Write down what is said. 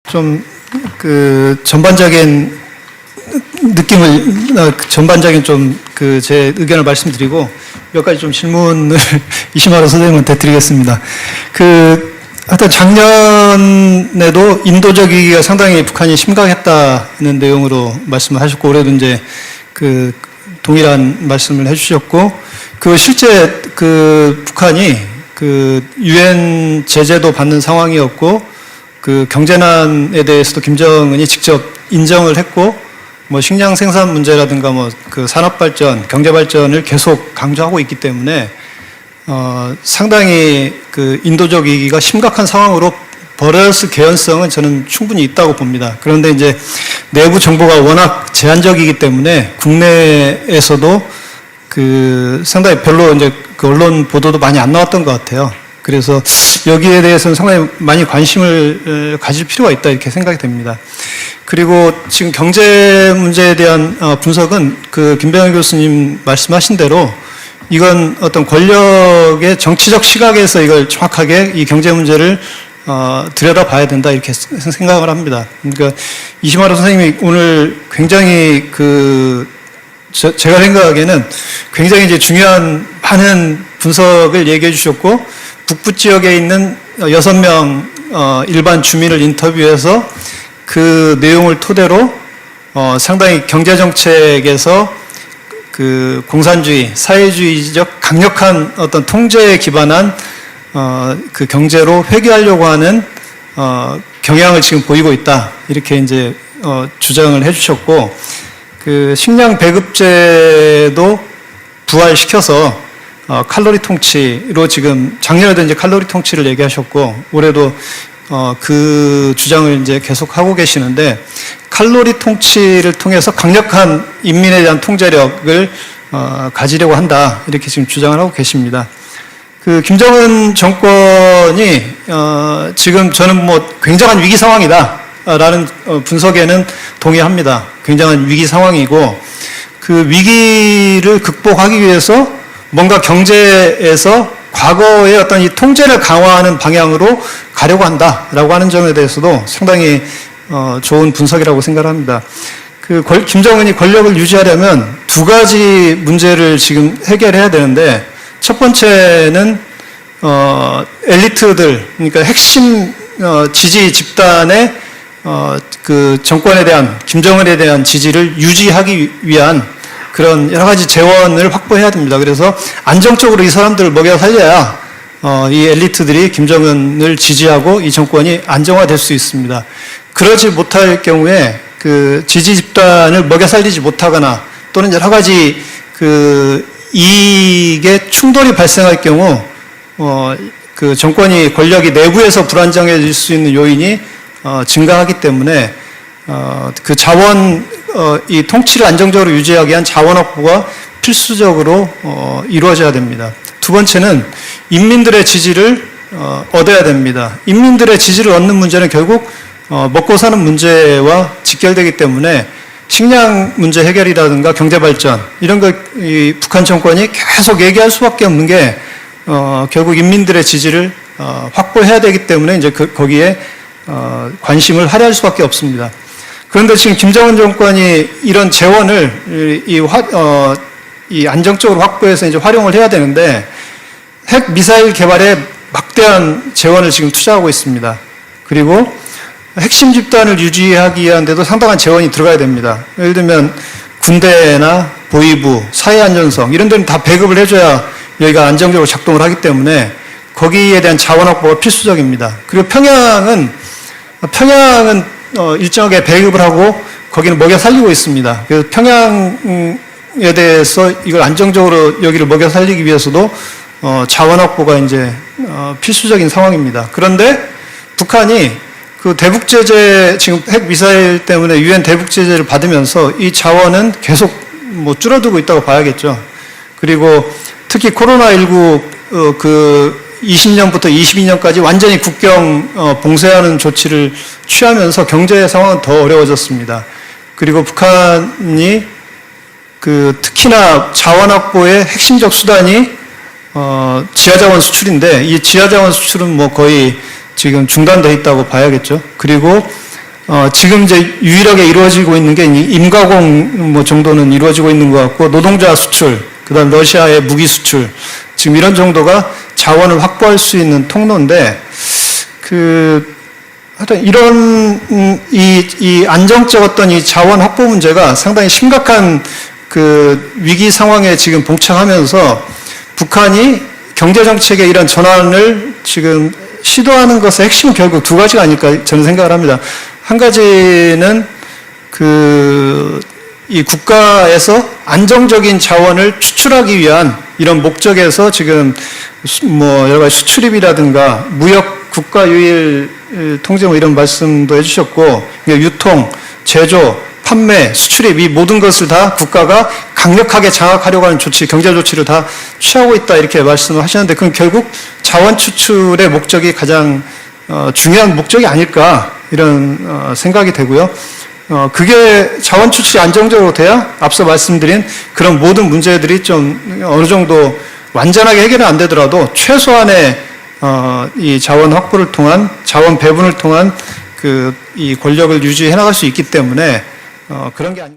좀 전반적인 느낌을, 전반적인 제 의견을 말씀드리고 몇 가지 좀 질문을 이시마루 선생님한테 드리겠습니다. 하여튼 작년에도 인도적 위기가 상당히 북한이 심각했다는 내용으로 말씀을 하셨고, 올해도 이제 동일한 말씀을 해주셨고, 실제 북한이 유엔 제재도 받는 상황이었고, 경제난에 대해서도 김정은이 직접 인정을 했고, 식량 생산 문제라든가 산업 발전, 경제 발전을 계속 강조하고 있기 때문에 상당히 인도적 위기가 심각한 상황으로 벌어졌을 개연성은 저는 충분히 있다고 봅니다. 그런데 이제 내부 정보가 워낙 제한적이기 때문에 국내에서도 상당히 별로 이제 언론 보도도 많이 안 나왔던 것 같아요. 그래서 여기에 대해서는 상당히 많이 관심을 가질 필요가 있다, 이렇게 생각이 됩니다. 그리고 지금 경제 문제에 대한 분석은 김병현 교수님 말씀하신 대로 이건 어떤 권력의 정치적 시각에서 이걸 정확하게 이 경제 문제를 들여다봐야 된다, 이렇게 생각을 합니다. 그러니까 이시마루 선생님이 오늘 굉장히 제가 생각하기에는 굉장히 이제 중요한 많은 분석을 얘기해 주셨고, 북부 지역에 있는 6명 일반 주민을 인터뷰해서 그 내용을 토대로 상당히 경제정책에서 공산주의, 사회주의적 강력한 어떤 통제에 기반한 경제로 회귀하려고 하는 경향을 지금 보이고 있다, 이렇게 이제 주장을 해주셨고, 식량 배급제도 부활시켜서 칼로리 통치로 지금 작년에도 이제 칼로리 통치를 얘기하셨고, 올해도 그 주장을 이제 계속 하고 계시는데, 칼로리 통치를 통해서 강력한 인민에 대한 통제력을 가지려고 한다, 이렇게 지금 주장을 하고 계십니다. 김정은 정권이 지금 저는 굉장한 위기 상황이다 라는 분석에는 동의합니다. 굉장한 위기 상황이고, 위기를 극복하기 위해서 뭔가 경제에서 과거의 어떤 이 통제를 강화하는 방향으로 가려고 한다라고 하는 점에 대해서도 상당히 좋은 분석이라고 생각합니다. 김정은이 권력을 유지하려면 두 가지 문제를 지금 해결해야 되는데, 첫 번째는 엘리트들, 그러니까 핵심 지지 집단의 정권에 대한, 김정은에 대한 지지를 유지하기 위한 그런 여러 가지 재원을 확보해야 됩니다. 그래서 안정적으로 이 사람들을 먹여 살려야 이 엘리트들이 김정은을 지지하고 이 정권이 안정화될 수 있습니다. 그러지 못할 경우에 지지 집단을 먹여 살리지 못하거나 또는 여러 가지 이익의 충돌이 발생할 경우 정권이, 권력이 내부에서 불안정해질 수 있는 요인이 증가하기 때문에 이 통치를 안정적으로 유지하기 위한 자원 확보가 필수적으로 이루어져야 됩니다. 두 번째는 인민들의 지지를 얻어야 됩니다. 인민들의 지지를 얻는 문제는 결국 먹고 사는 문제와 직결되기 때문에 식량 문제 해결이라든가 경제 발전, 이런 이 북한 정권이 계속 얘기할 수밖에 없는 게 결국 인민들의 지지를 확보해야 되기 때문에 이제 거기에 관심을 할애할 수밖에 없습니다. 그런데 지금 김정은 정권이 이런 재원을 이 안정적으로 확보해서 이제 활용을 해야 되는데, 핵 미사일 개발에 막대한 재원을 지금 투자하고 있습니다. 그리고 핵심 집단을 유지하기 위한데도 상당한 재원이 들어가야 됩니다. 예를 들면 군대나 보위부, 사회안전성, 이런 데는 다 배급을 해줘야 여기가 안정적으로 작동을 하기 때문에 거기에 대한 자원 확보가 필수적입니다. 그리고 평양은 일정하게 배급을 하고 거기는 먹여 살리고 있습니다. 그래서 평양에 대해서 이걸 안정적으로 여기를 먹여 살리기 위해서도 자원 확보가 이제 필수적인 상황입니다. 그런데 북한이 대북 제재, 지금 핵 미사일 때문에 유엔 대북 제재를 받으면서 이 자원은 계속 줄어들고 있다고 봐야겠죠. 그리고 특히 코로나19 20년부터 22년까지 완전히 국경 봉쇄하는 조치를 취하면서 경제 상황은 더 어려워졌습니다. 그리고 북한이 특히나 자원 확보의 핵심적 수단이 지하자원 수출인데, 이 지하자원 수출은 거의 지금 중단되어 있다고 봐야겠죠. 그리고 지금 이제 유일하게 이루어지고 있는 게 임가공 뭐 정도는 이루어지고 있는 것 같고, 노동자 수출, 그다음 러시아의 무기 수출, 지금 이런 정도가 자원을 확보할 수 있는 통로인데, 하여튼 이런 이 안정적 어떤 이 자원 확보 문제가 상당히 심각한 위기 상황에 지금 봉착하면서 북한이 경제 정책의 이런 전환을 지금 시도하는 것의 핵심은 결국 두 가지가 아닐까 저는 생각을 합니다. 한 가지는 이 국가에서 안정적인 자원을 추출하기 위한 이런 목적에서 지금 뭐 여러 가지 수출입이라든가 무역 국가 유일 통제 뭐 이런 말씀도 해주셨고, 유통, 제조, 판매, 수출입 이 모든 것을 다 국가가 강력하게 장악하려고 하는 조치, 경제 조치를 다 취하고 있다 이렇게 말씀을 하셨는데, 그건 결국 자원 추출의 목적이 가장 중요한 목적이 아닐까 이런 생각이 되고요. 그게 자원 추출이 안정적으로 돼야 앞서 말씀드린 그런 모든 문제들이 좀 어느 정도 완전하게 해결은 안 되더라도 최소한의 이 자원 확보를 통한 자원 배분을 통한 이 권력을 유지해 나갈 수 있기 때문에 그런 게 아니.